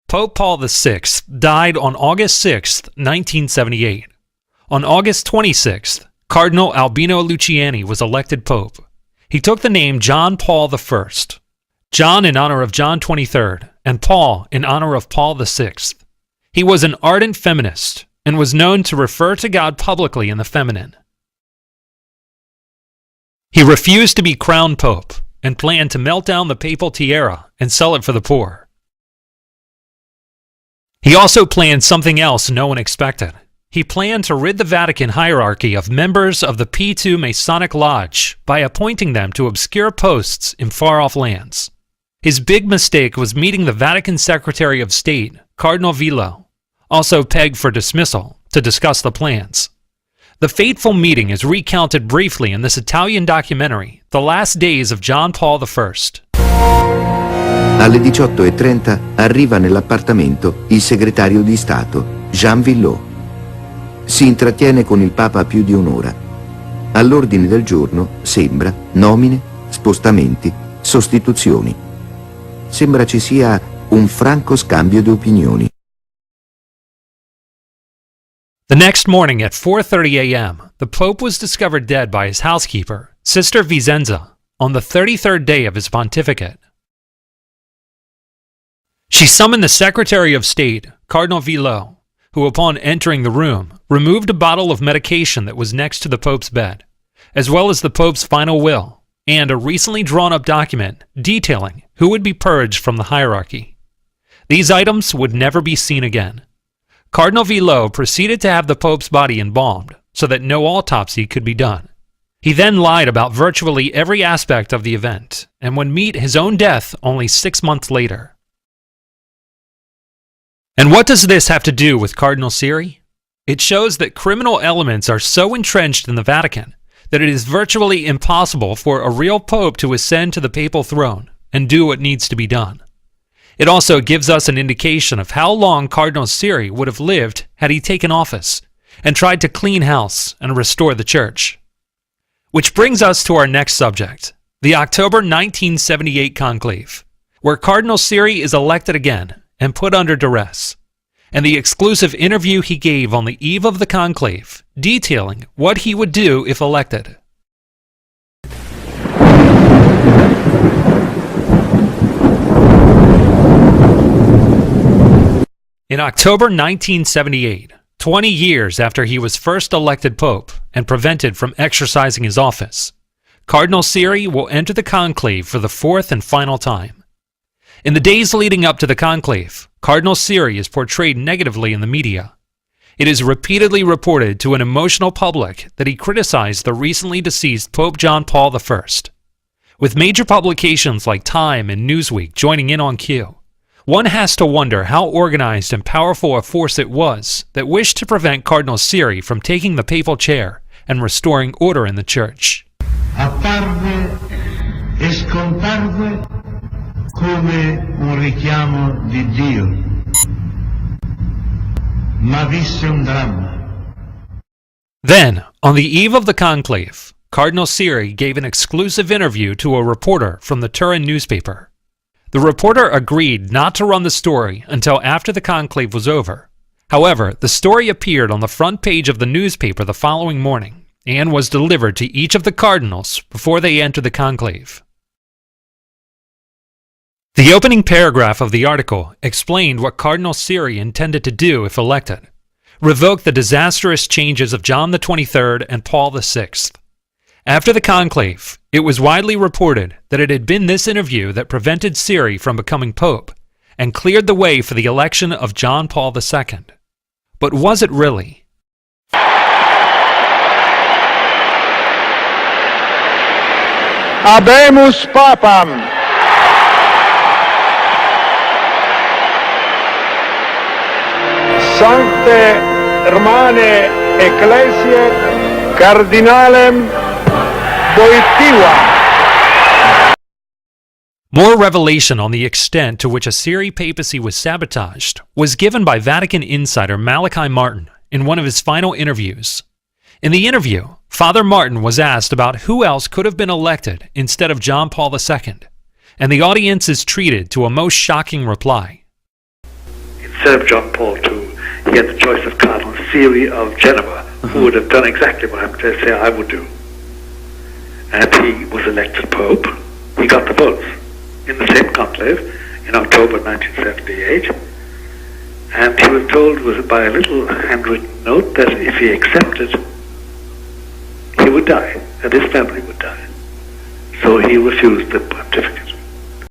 Pope Paul VI died on August 6, 1978. On August 26th, Cardinal Albino Luciani was elected Pope. He took the name John Paul I. John in honor of John XXIII, and Paul in honor of Paul VI. He was an ardent feminist and was known to refer to God publicly in the feminine. He refused to be crowned Pope and planned to melt down the papal tiara and sell it for the poor. He also planned something else no one expected. He planned to rid the Vatican hierarchy of members of the P2 Masonic Lodge by appointing them to obscure posts in far-off lands. His big mistake was meeting the Vatican Secretary of State, Cardinal Vilo, also pegged for dismissal, to discuss the plans. The fateful meeting is recounted briefly in this Italian documentary, The Last Days of John Paul I. Alle 18:30 arriva nell'appartamento il segretario di Stato, Jean Villot. Si intrattiene con il Papa più di un'ora. All'ordine del giorno sembra nomine, spostamenti, sostituzioni. Sembra ci sia un franco scambio di opinioni. The next morning at 4:30 a.m., the Pope was discovered dead by his housekeeper, Sister Vicenza, on the 33rd day of his pontificate. She summoned the Secretary of State, Cardinal Villot, who upon entering the room, removed a bottle of medication that was next to the Pope's bed, as well as the Pope's final will, and a recently drawn-up document detailing who would be purged from the hierarchy. These items would never be seen again. Cardinal Villot proceeded to have the Pope's body embalmed, so that no autopsy could be done. He then lied about virtually every aspect of the event, and would meet his own death only 6 months later. And what does this have to do with Cardinal Siri? It shows that criminal elements are so entrenched in the Vatican that it is virtually impossible for a real pope to ascend to the papal throne and do what needs to be done. It also gives us an indication of how long Cardinal Siri would have lived had he taken office and tried to clean house and restore the church. Which brings us to our next subject, the October 1978 conclave, where Cardinal Siri is elected again and put under duress, and the exclusive interview he gave on the eve of the conclave, detailing what he would do if elected. In October 1978, 20 years after he was first elected Pope and prevented from exercising his office, Cardinal Siri will enter the conclave for the fourth and final time. In the days leading up to the conclave, Cardinal Siri is portrayed negatively in the media. It is repeatedly reported to an emotional public that he criticized the recently deceased Pope John Paul I. With major publications like Time and Newsweek joining in on cue, one has to wonder how organized and powerful a force it was that wished to prevent Cardinal Siri from taking the papal chair and restoring order in the church. Apparve e scomparve come un richiamo di Dio, ma visse un dramma. Then, on the eve of the conclave, Cardinal Siri gave an exclusive interview to a reporter from the Turin newspaper. The reporter agreed not to run the story until after the conclave was over. However, the story appeared on the front page of the newspaper the following morning and was delivered to each of the cardinals before they entered the conclave. The opening paragraph of the article explained what Cardinal Siri intended to do if elected: revoke the disastrous changes of John XXIII and Paul VI. After the conclave, it was widely reported that it had been this interview that prevented Siri from becoming Pope and cleared the way for the election of John Paul II. But was it really? Habemus Papam! Sancte Hermane Ecclesiae Cardinalem Boitiva. More revelation on the extent to which a Siri papacy was sabotaged was given by Vatican insider Malachi Martin in one of his final interviews. In the interview, Father Martin was asked about who else could have been elected instead of John Paul II, and the audience is treated to a most shocking reply. Instead of John Paul II, he had the choice of Cardinal Siri of Genova, who would have done exactly what I would do. And he was elected Pope. He got the votes in the same conclave in October 1978. And he was told by a little handwritten note that if he accepted, he would die, and his family would die. So he refused the pontificate.